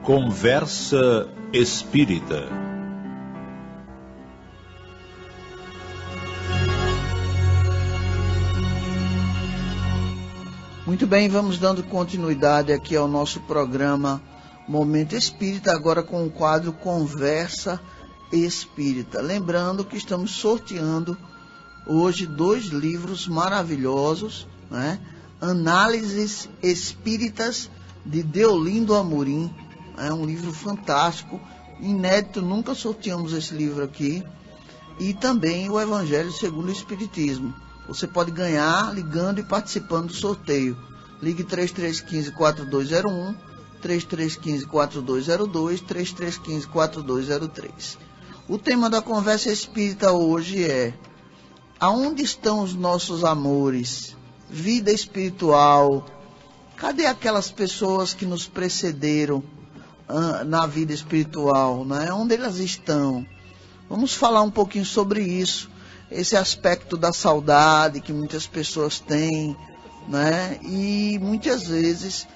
Conversa Espírita. Muito bem, vamos dando continuidade aqui ao nosso programa Momento Espírita, agora com o quadro Conversa Espírita. Lembrando que estamos sorteando hoje 2 livros maravilhosos, né? Análises Espíritas de Deolindo Amorim. É um livro fantástico, inédito, nunca sorteamos esse livro aqui. E também o Evangelho segundo o Espiritismo. Você pode ganhar ligando e participando do sorteio. Ligue 3315-4201, 3315-4202, 3315-4203. O tema da Conversa Espírita hoje é: aonde estão os nossos amores? Vida espiritual. Cadê aquelas pessoas que nos precederam na vida espiritual, né? Onde elas estão? Vamos falar um pouquinho sobre isso, esse aspecto da saudade que muitas pessoas têm, né? E muitas vezes,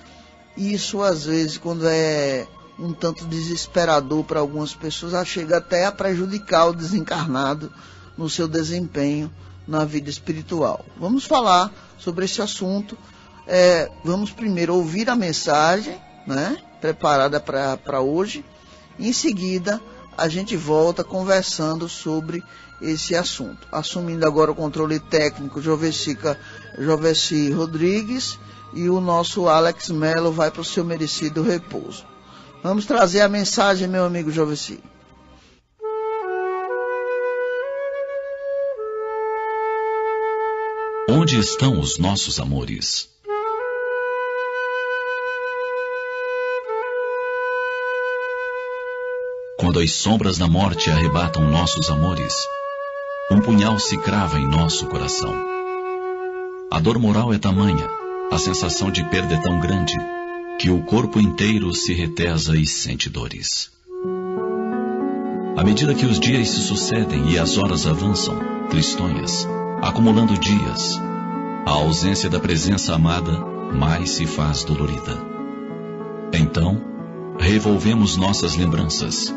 isso às vezes quando é um tanto desesperador para algumas pessoas, chega até a prejudicar o desencarnado no seu desempenho na vida espiritual. Vamos falar sobre esse assunto. Vamos primeiro ouvir a mensagem, né, preparada para hoje. Em seguida, a gente volta conversando sobre esse assunto. Assumindo agora o controle técnico, Joveci Rodrigues, e o nosso Alex Melo vai para o seu merecido repouso. Vamos trazer a mensagem, meu amigo Joveci. Onde estão os nossos amores? Quando as sombras da morte arrebatam nossos amores, um punhal se crava em nosso coração. A dor moral é tamanha, a sensação de perda é tão grande, que o corpo inteiro se retesa e sente dores. À medida que os dias se sucedem e as horas avançam, tristonhas, acumulando dias, a ausência da presença amada mais se faz dolorida. Então, revolvemos nossas lembranças,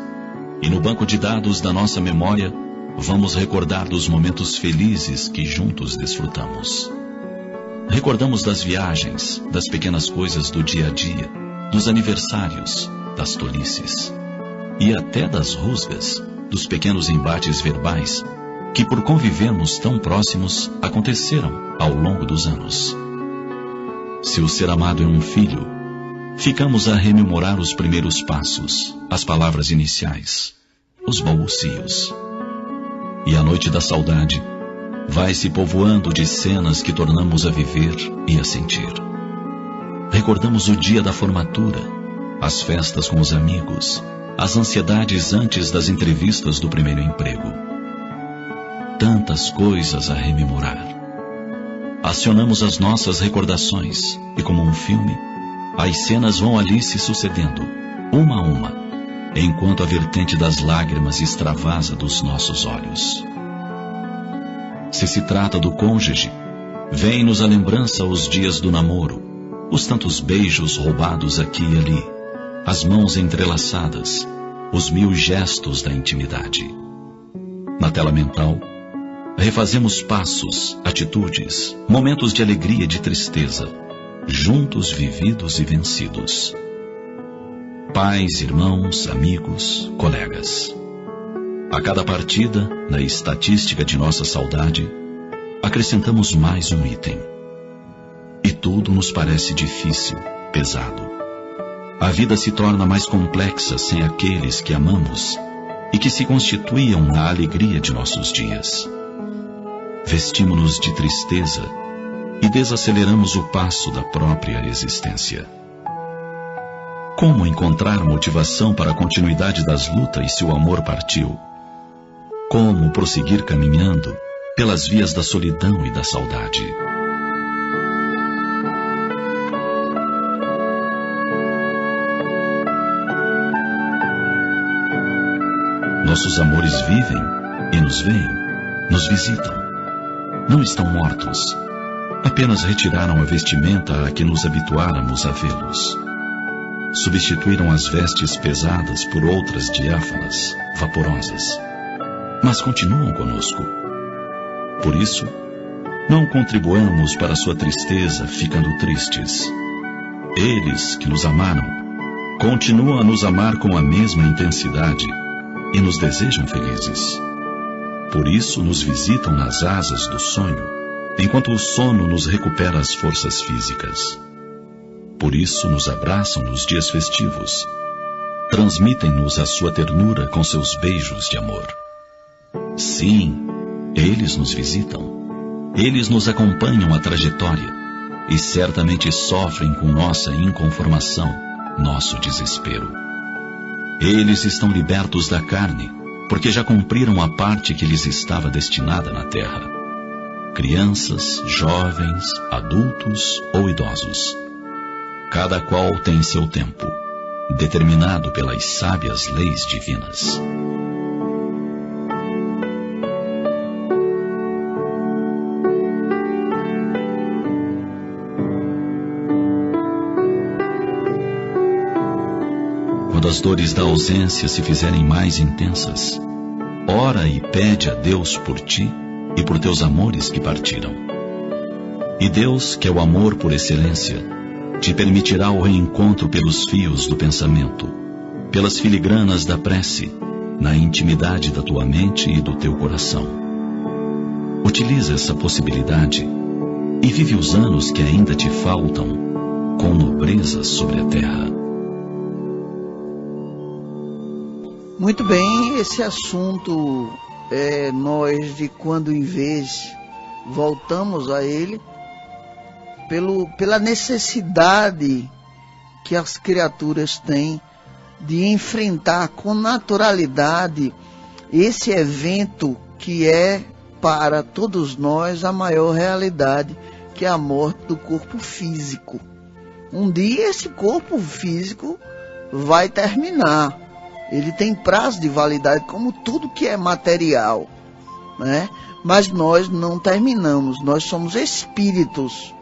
e no banco de dados da nossa memória, vamos recordar dos momentos felizes que juntos desfrutamos. Recordamos das viagens, das pequenas coisas do dia a dia, dos aniversários, das tolices, e até das rusgas, dos pequenos embates verbais, que por convivermos tão próximos, aconteceram ao longo dos anos. Se o ser amado é um filho, ficamos a rememorar os primeiros passos, as palavras iniciais, os balbucios. E a noite da saudade vai se povoando de cenas que tornamos a viver e a sentir. Recordamos o dia da formatura, as festas com os amigos, as ansiedades antes das entrevistas do primeiro emprego. Tantas coisas a rememorar. Acionamos as nossas recordações e, como um filme, as cenas vão ali se sucedendo, uma a uma, enquanto a vertente das lágrimas extravasa dos nossos olhos. Se se trata do cônjuge, vem-nos à lembrança os dias do namoro, os tantos beijos roubados aqui e ali, as mãos entrelaçadas, os 1000 gestos da intimidade. Na tela mental, refazemos passos, atitudes, momentos de alegria e de tristeza, juntos vividos e vencidos. Pais, irmãos, amigos, colegas. A cada partida, na estatística de nossa saudade, acrescentamos mais um item. E tudo nos parece difícil, pesado. A vida se torna mais complexa sem aqueles que amamos e que se constituíam na alegria de nossos dias. Vestimos-nos de tristeza e desaceleramos o passo da própria existência. Como encontrar motivação para a continuidade das lutas se o amor partiu? Como prosseguir caminhando pelas vias da solidão e da saudade? Nossos amores vivem e nos veem, nos visitam. Não estão mortos. Apenas retiraram a vestimenta a que nos habituáramos a vê-los. substituíram as vestes pesadas por outras diáfanas, vaporosas, mas continuam conosco. Por isso, não contribuamos para sua tristeza ficando tristes. Eles que nos amaram, continuam a nos amar com a mesma intensidade e nos desejam felizes. Por isso nos visitam nas asas do sonho, enquanto o sono nos recupera as forças físicas. Por isso nos abraçam nos dias festivos, transmitem-nos a sua ternura com seus beijos de amor. Sim, eles nos visitam. Eles nos acompanham a trajetória e certamente sofrem com nossa inconformação, nosso desespero. Eles estão libertos da carne, porque já cumpriram a parte que lhes estava destinada na terra. Crianças, jovens, adultos ou idosos. Cada qual tem seu tempo, determinado pelas sábias leis divinas. Quando as dores da ausência se fizerem mais intensas, ora e pede a Deus por ti e por teus amores que partiram. E Deus, que é o amor por excelência, te permitirá o reencontro pelos fios do pensamento, pelas filigranas da prece, na intimidade da tua mente e do teu coração. Utiliza essa possibilidade e vive os anos que ainda te faltam com nobreza sobre a terra. Muito bem, esse assunto, nós de quando em vez voltamos a ele, pela necessidade que as criaturas têm de enfrentar com naturalidade esse evento que é para todos nós a maior realidade, que é a morte do corpo físico. Um dia esse corpo físico vai terminar. Ele tem prazo de validade, como tudo que é material, né? Mas nós não terminamos, nós somos espíritos.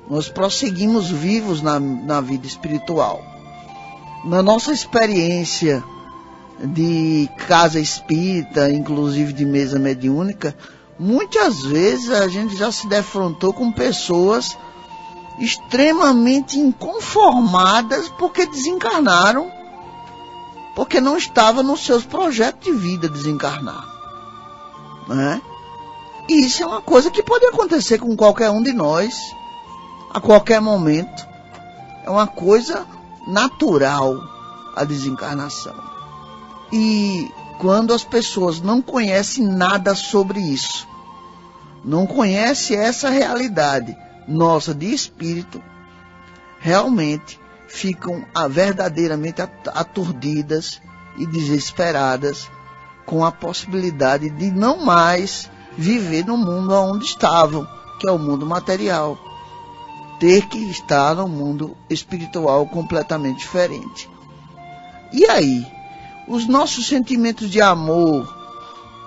Nós prosseguimos vivos na vida espiritual. Na nossa experiência de casa espírita, inclusive de mesa mediúnica, muitas vezes a gente já se defrontou com pessoas extremamente inconformadas porque desencarnaram, porque não estava nos seus projetos de vida desencarnar, né? E isso é uma coisa que pode acontecer com qualquer um de nós, a qualquer momento. É uma coisa natural a desencarnação. E quando as pessoas não conhecem nada sobre isso, não conhecem essa realidade nossa de espírito, realmente ficam verdadeiramente aturdidas e desesperadas com a possibilidade de não mais viver no mundo onde estavam, que é o mundo material. Ter que estar no mundo espiritual completamente diferente. E aí? Os nossos sentimentos de amor,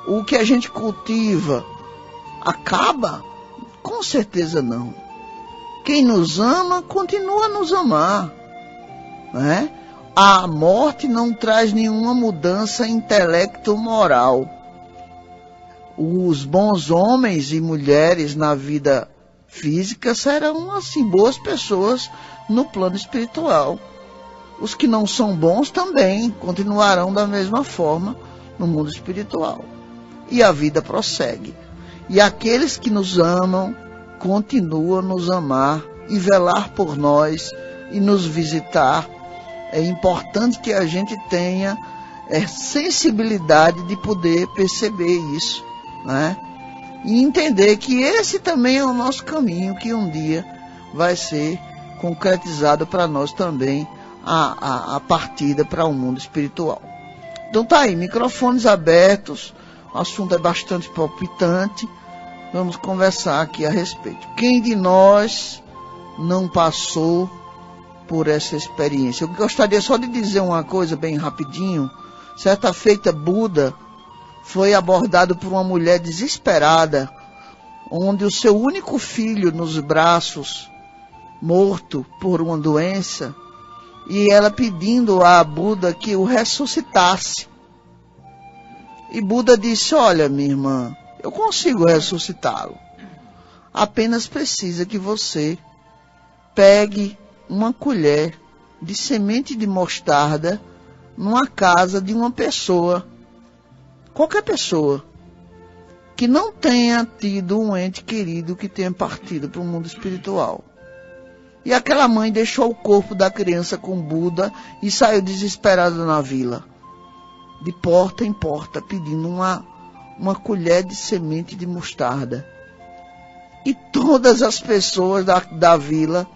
o que a gente cultiva, acaba? Com certeza não. Quem nos ama, continua a nos amar, né? A morte não traz nenhuma mudança intelecto-moral. Os bons homens e mulheres na vida física serão, assim, boas pessoas no plano espiritual. Os que não são bons também continuarão da mesma forma no mundo espiritual. E a vida prossegue. E aqueles que nos amam continuam a nos amar e velar por nós e nos visitar. É importante que a gente tenha sensibilidade de poder perceber isso, né? E entender que esse também é o nosso caminho, que um dia vai ser concretizado para nós também a partida para o mundo espiritual. Então tá aí, microfones abertos, o assunto é bastante palpitante, vamos conversar aqui a respeito. Quem de nós não passou por essa experiência? Eu gostaria só de dizer uma coisa bem rapidinho. Certa feita, Buda foi abordado por uma mulher desesperada, onde o seu único filho nos braços, morto por uma doença, e ela pedindo a Buda que o ressuscitasse. E Buda disse: olha, minha irmã, eu consigo ressuscitá-lo. Apenas precisa que você pegue uma colher de semente de mostarda numa casa de uma pessoa, qualquer pessoa, que não tenha tido um ente querido que tenha partido para o mundo espiritual. E aquela mãe deixou o corpo da criança com Buda e saiu desesperada na vila, de porta em porta, pedindo uma colher de semente de mostarda. E todas as pessoas da vila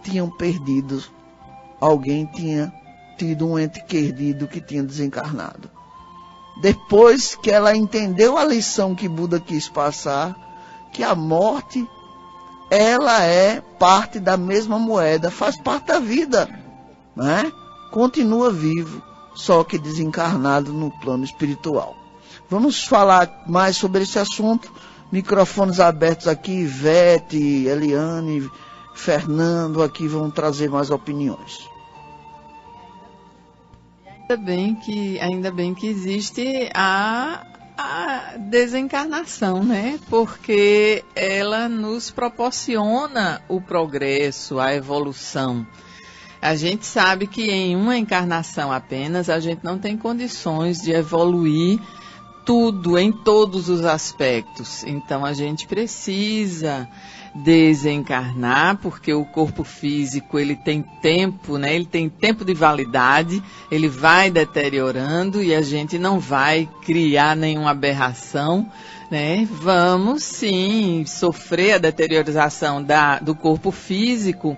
tinham perdido. Alguém tinha tido um ente querido que tinha desencarnado. Depois que ela entendeu a lição que Buda quis passar, que a morte, ela é parte da mesma moeda, faz parte da vida, né? Continua vivo, só que desencarnado no plano espiritual. Vamos falar mais sobre esse assunto. Microfones abertos aqui, Ivete, Eliane, Fernando aqui vão trazer mais opiniões. Ainda bem que existe a desencarnação, né? Porque ela nos proporciona o progresso, a evolução. A gente sabe que em uma encarnação apenas a gente não tem condições de evoluir tudo, em todos os aspectos. Então a gente precisa desencarnar, porque o corpo físico ele tem tempo, né? Ele tem tempo de validade, ele vai deteriorando e a gente não vai criar nenhuma aberração, né? Vamos sim sofrer a deteriorização do corpo físico,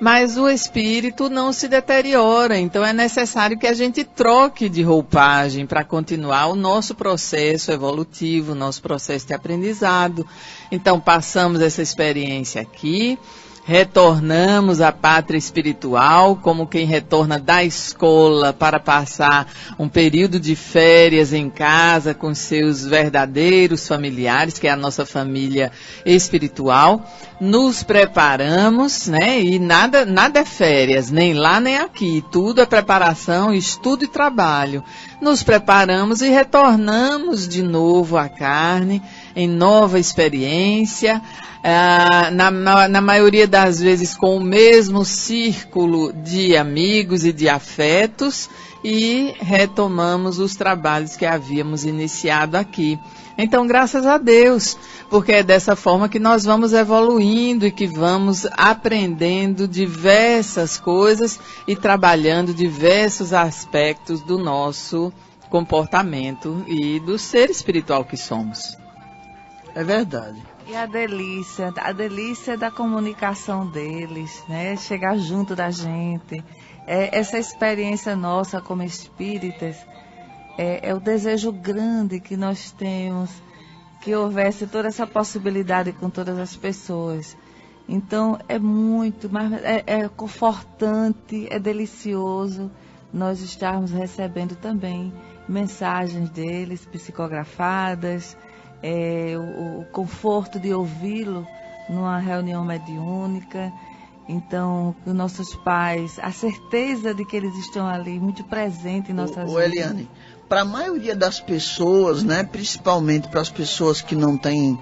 mas o espírito não se deteriora, então é necessário que a gente troque de roupagem para continuar o nosso processo evolutivo, o nosso processo de aprendizado. Então passamos essa experiência aqui, retornamos à pátria espiritual, como quem retorna da escola para passar um período de férias em casa com seus verdadeiros familiares, que é a nossa família espiritual. Nos preparamos, né? E nada é férias, nem lá nem aqui. Tudo é preparação, estudo e trabalho. Nos preparamos e retornamos de novo à carne, em nova experiência, na maioria das vezes com o mesmo círculo de amigos e de afetos, e retomamos os trabalhos que havíamos iniciado aqui. Então, graças a Deus, porque é dessa forma que nós vamos evoluindo e que vamos aprendendo diversas coisas e trabalhando diversos aspectos do nosso comportamento e do ser espiritual que somos. É verdade. E a delícia da comunicação deles, né? Chegar junto da gente. Essa experiência nossa como espíritas é o desejo grande que nós temos, que houvesse toda essa possibilidade com todas as pessoas. Então é muito, mas é confortante, é delicioso nós estarmos recebendo também mensagens deles psicografadas, o conforto de ouvi-lo numa reunião mediúnica. Então, os nossos pais, a certeza de que eles estão ali, muito presentes em nossas vidas. Eliane, para a maioria das pessoas, né, principalmente para as pessoas que não têm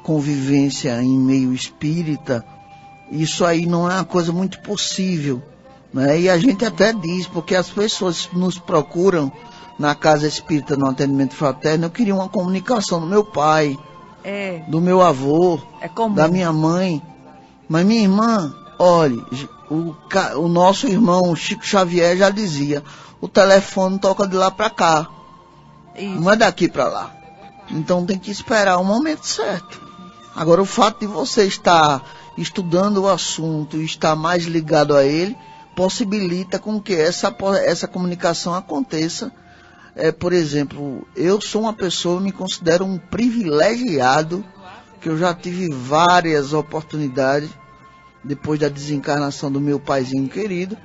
convivência em meio espírita, isso aí não é uma coisa muito possível, né? E a gente até diz, porque as pessoas nos procuram na casa espírita, no atendimento fraterno, eu queria uma comunicação do meu pai, do meu avô, da minha mãe. Mas minha irmã, olhe, o nosso irmão Chico Xavier já dizia, o telefone toca de lá para cá, não é daqui para lá. Então tem que esperar o momento certo. Agora, o fato de você estar estudando o assunto e estar mais ligado a ele, possibilita com que essa comunicação aconteça. Por exemplo, eu sou uma pessoa, eu me considero um privilegiado, que eu já tive várias oportunidades, depois da desencarnação do meu paizinho querido,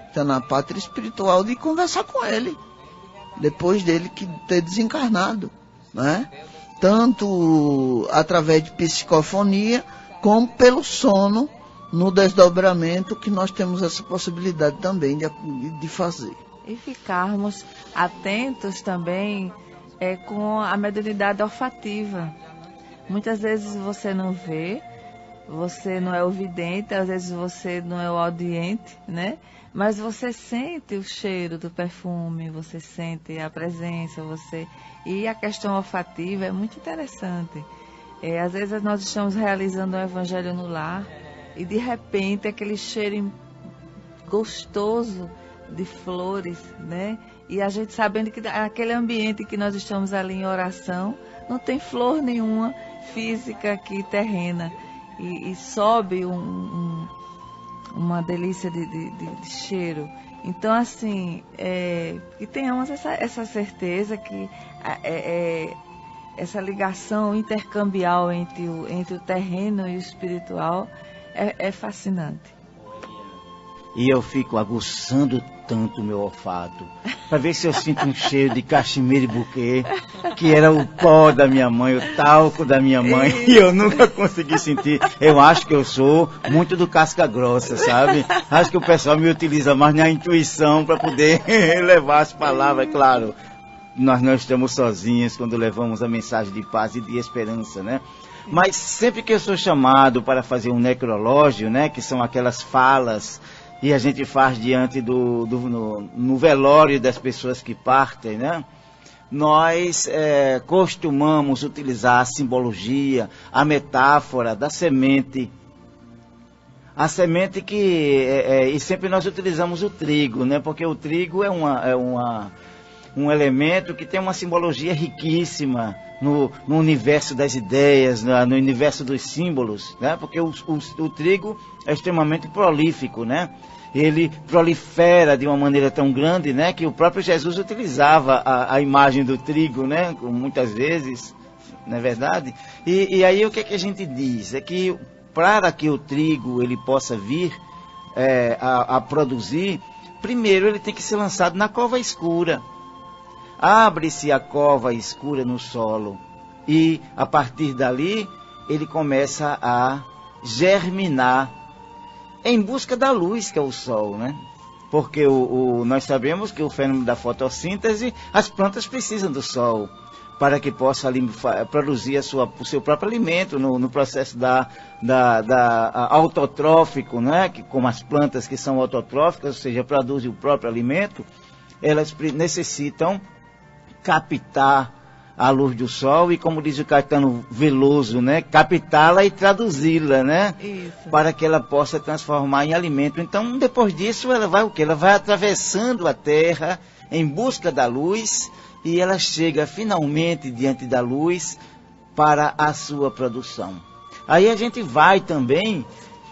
está na pátria espiritual, de conversar com ele, depois dele ter desencarnado, né? Tanto através de psicofonia, como pelo sono, no desdobramento que nós temos essa possibilidade também de fazer. E ficarmos atentos também com a mediunidade olfativa. Muitas vezes você não vê, você não é o vidente, às vezes você não é o audiente, né? Mas você sente o cheiro do perfume, você sente a presença, E a questão olfativa é muito interessante. Às vezes nós estamos realizando um evangelho no lar e de repente aquele cheiro gostoso de flores, né? E a gente sabendo que aquele ambiente que nós estamos ali em oração não tem flor nenhuma física aqui terrena. E sobe uma delícia de cheiro. Então, assim, que tenhamos essa certeza que essa ligação intercambial entre o terreno e o espiritual é fascinante. E eu fico aguçando tanto o meu olfato, para ver se eu sinto um cheiro de cachemira e buquê, que era o pó da minha mãe, o talco da minha mãe, e eu nunca consegui sentir. Eu acho que eu sou muito do casca grossa, sabe? Acho que o pessoal me utiliza mais na intuição para poder levar as palavras, claro. Nós não estamos sozinhos quando levamos a mensagem de paz e de esperança, né? Mas sempre que eu sou chamado para fazer um necrológio, né, que são aquelas falas, e a gente faz diante no velório das pessoas que partem, né? Nós costumamos utilizar a simbologia, a metáfora da semente. A semente e sempre nós utilizamos o trigo, né? Porque o trigo é um elemento que tem uma simbologia riquíssima no universo das ideias, no universo dos símbolos, né? Porque o trigo é extremamente prolífico, né? Ele prolifera de uma maneira tão grande, né? Que o próprio Jesus utilizava a imagem do trigo, né? Muitas vezes, não é verdade? E aí o que é que a gente diz? É que para que o trigo ele possa vir a produzir, primeiro ele tem que ser lançado na cova escura. Abre-se a cova escura no solo e a partir dali ele começa a germinar em busca da luz, que é o sol, né? Porque nós sabemos que o fenômeno da fotossíntese, as plantas precisam do sol para que possa produzir o seu próprio alimento no processo autotrófico, né? Que, como as plantas que são autotróficas, ou seja, produzem o próprio alimento, elas necessitam captar a luz do sol e, como diz o Caetano Veloso, né, captá-la e traduzi-la, né, isso, para que ela possa transformar em alimento. Então, depois disso, ela vai o quê? Ela vai atravessando a terra em busca da luz e ela chega finalmente diante da luz para a sua produção. Aí a gente vai também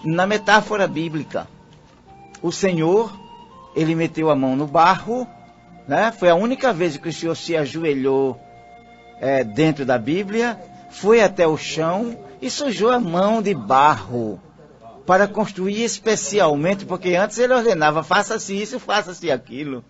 na metáfora bíblica. O Senhor, ele meteu a mão no barro, né? Foi a única vez que o Senhor se ajoelhou dentro da Bíblia, foi até o chão e sujou a mão de barro para construir especialmente, porque antes ele ordenava, faça-se isso, faça-se aquilo.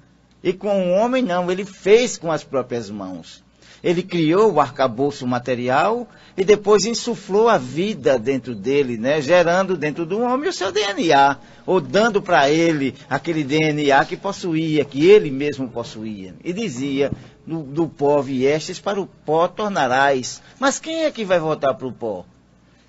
E com o homem não, ele fez com as próprias mãos. Ele criou o arcabouço material e depois insuflou a vida dentro dele, né? Gerando dentro do homem o seu DNA, ou dando para ele aquele DNA que possuía, que ele mesmo possuía. E dizia, do pó viestes, para o pó tornarás. Mas quem é que vai voltar para o pó?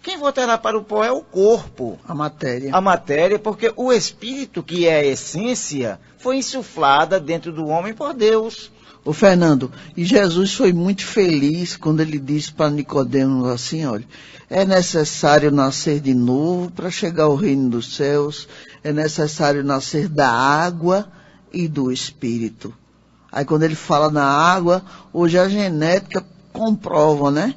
Quem voltará para o pó é o corpo. A matéria. A matéria, porque o espírito, que é a essência, foi insuflada dentro do homem por Deus. Ô Fernando, e Jesus foi muito feliz quando ele disse para Nicodemos assim, olha, é necessário nascer de novo para chegar ao reino dos céus, é necessário nascer da água e do espírito. Aí quando ele fala na água, hoje a genética comprova, né?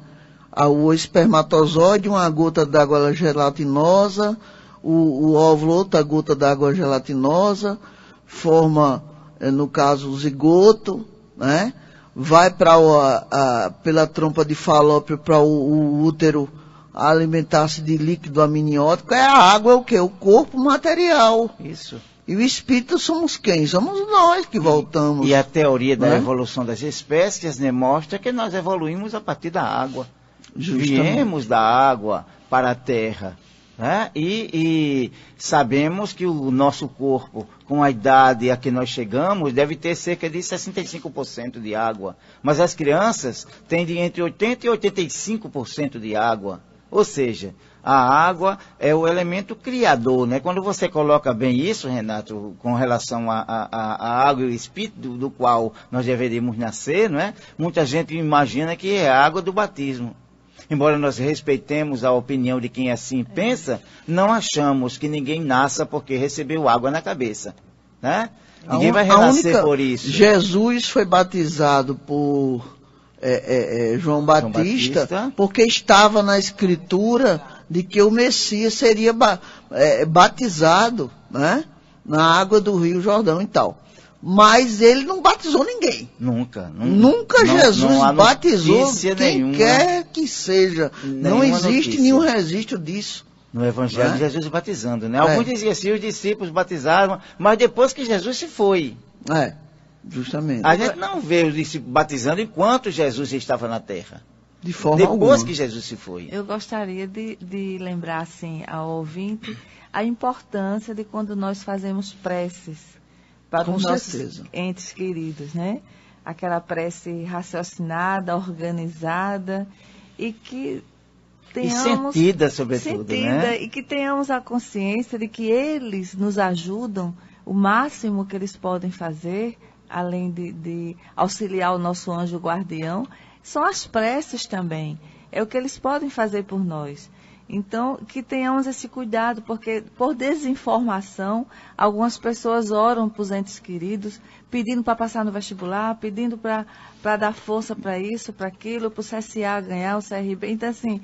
O espermatozoide, uma gota d'água gelatinosa, o óvulo, outra gota d'água gelatinosa, forma, no caso, o zigoto, né? Vai pela trompa de Falópio para o útero alimentar-se de líquido amniótico. A água é o quê? O corpo material. Isso. E o espírito somos quem? Somos nós que voltamos. E a teoria da evolução das espécies, né, mostra que nós evoluímos a partir da água. Justamente. Viemos da água para a terra. né? E sabemos que o nosso corpo, com a idade a que nós chegamos, deve ter cerca de 65% de água. Mas as crianças têm de entre 80% e 85% de água. Ou seja, a água é o elemento criador, né? Quando você coloca bem isso, Renato, com relação à água e o espírito do qual nós deveríamos nascer, não é? Muita gente imagina que é a água do batismo. Embora nós respeitemos a opinião de quem assim pensa, não achamos que ninguém nasça porque recebeu água na cabeça, né? Ninguém vai renascer por isso. Jesus foi batizado por João Batista porque estava na escritura de que o Messias seria batizado, né, na água do Rio Jordão e tal. Mas ele não batizou ninguém. Nunca Jesus batizou quem quer que seja. Não existe nenhum registro disso. No Evangelho, Jesus batizando, né? Alguns diziam assim, os discípulos batizaram, mas depois que Jesus se foi. Justamente. A gente não vê os discípulos batizando enquanto Jesus estava na terra. De forma Depois alguma. que Jesus se foi. Eu gostaria de lembrar, assim, ao ouvinte, a importância de quando nós fazemos preces para os nossos entes queridos, né? Aquela prece raciocinada, organizada e que tenhamos... E sentida, sobretudo, né? E que tenhamos a consciência de que eles nos ajudam o máximo que eles podem fazer, além de auxiliar o nosso anjo guardião, são as preces também. É o que eles podem fazer por nós. Então, que tenhamos esse cuidado, porque por desinformação, algumas pessoas oram para os entes queridos, pedindo para passar no vestibular, pedindo para dar força para isso, para aquilo, para o CSA ganhar, o CRB. Então, assim,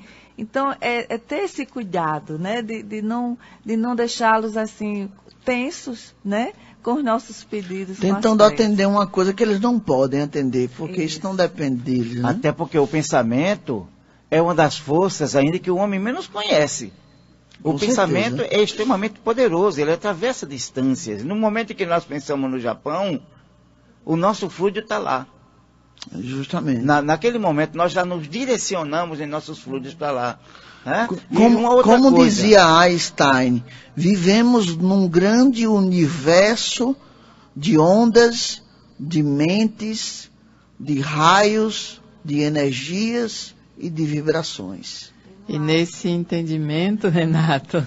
é ter esse cuidado, né, de não deixá-los, assim, tensos, né, com os nossos pedidos. Tentando atender uma coisa que eles não podem atender, porque isso não depende deles, né? Até porque o pensamento é uma das forças ainda que o homem menos conhece. O pensamento é extremamente poderoso, ele atravessa distâncias. No momento em que nós pensamos no Japão, o nosso fluido está lá. Justamente. Naquele momento, nós já nos direcionamos em nossos fluidos para lá. Né? Como dizia Einstein, vivemos num grande universo de ondas, de mentes, de raios, de energias e de vibrações. E nesse entendimento, Renato,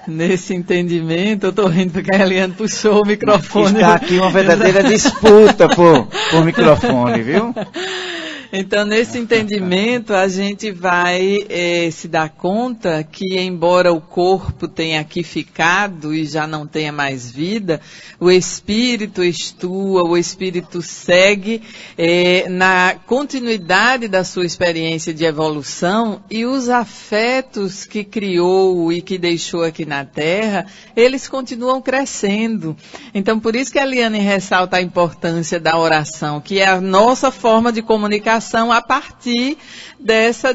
eu estou rindo porque a Eliane puxou o microfone. Está aqui uma verdadeira disputa por microfone, viu? Então, nesse entendimento, a gente vai se dar conta que, embora o corpo tenha aqui ficado e já não tenha mais vida, o espírito estua, o espírito segue na continuidade da sua experiência de evolução, e os afetos que criou e que deixou aqui na Terra, eles continuam crescendo. Então, por isso que a Eliane ressalta a importância da oração, que é a nossa forma de comunicação a partir dessa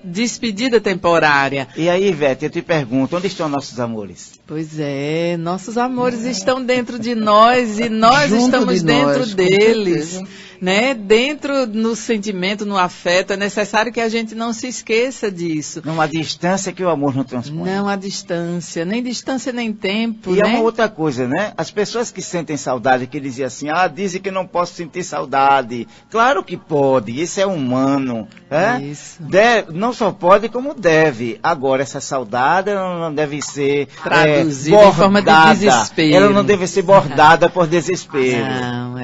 despedida temporária. E aí, Ivete, eu te pergunto, onde estão nossos amores? Pois é, nossos amores estão dentro de nós e nós estamos dentro deles. Né? Dentro no sentimento, no afeto, é necessário que a gente não se esqueça disso. Não há distância que o amor não transpõe. Não há distância, nem tempo. E né? é uma outra coisa, né? As pessoas que sentem saudade, que diziam assim, dizem que não posso sentir saudade. Claro que pode, isso é humano. Isso. Não só pode, como deve. Agora, essa saudade ela não deve ser traduzida bordada, em forma de desespero. Ela não deve ser bordada por desespero. Não,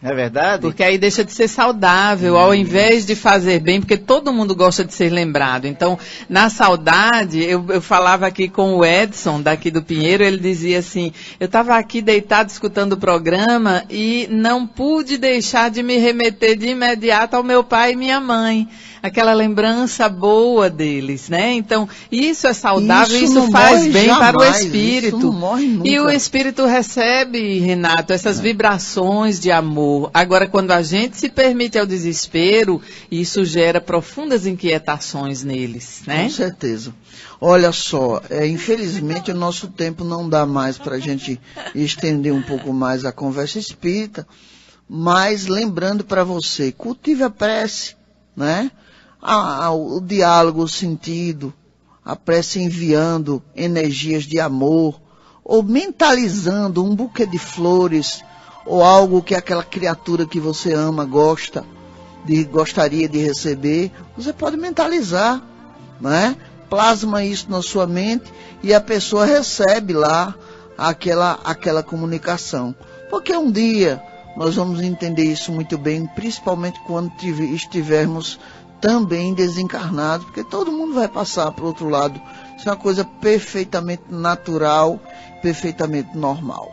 Não é verdade? Porque aí deixa de ser saudável, ao invés de fazer bem, porque todo mundo gosta de ser lembrado. Então, na saudade, eu falava aqui com o Edson, daqui do Pinheiro, ele dizia assim, eu estava aqui deitado escutando o programa e não pude deixar de me remeter de imediato ao meu pai e minha mãe. Aquela lembrança boa deles, né? Então, isso é saudável, isso faz bem para o espírito. Isso não morre nunca. E o espírito recebe, Renato, essas vibrações de amor. Agora, quando a gente se permite ao desespero, isso gera profundas inquietações neles, né? Com certeza. Olha só, infelizmente o nosso tempo não dá mais para a gente estender um pouco mais a conversa espírita, mas lembrando para você, cultive a prece, né? O diálogo, o sentido, a prece enviando energias de amor, ou mentalizando um buquê de flores, ou algo que aquela criatura que você ama gostaria de receber, você pode mentalizar, né? Plasma isso na sua mente e a pessoa recebe lá aquela comunicação. Porque um dia nós vamos entender isso muito bem, principalmente quando estivermos também desencarnados, porque todo mundo vai passar para o outro lado. Isso é uma coisa perfeitamente natural, perfeitamente normal.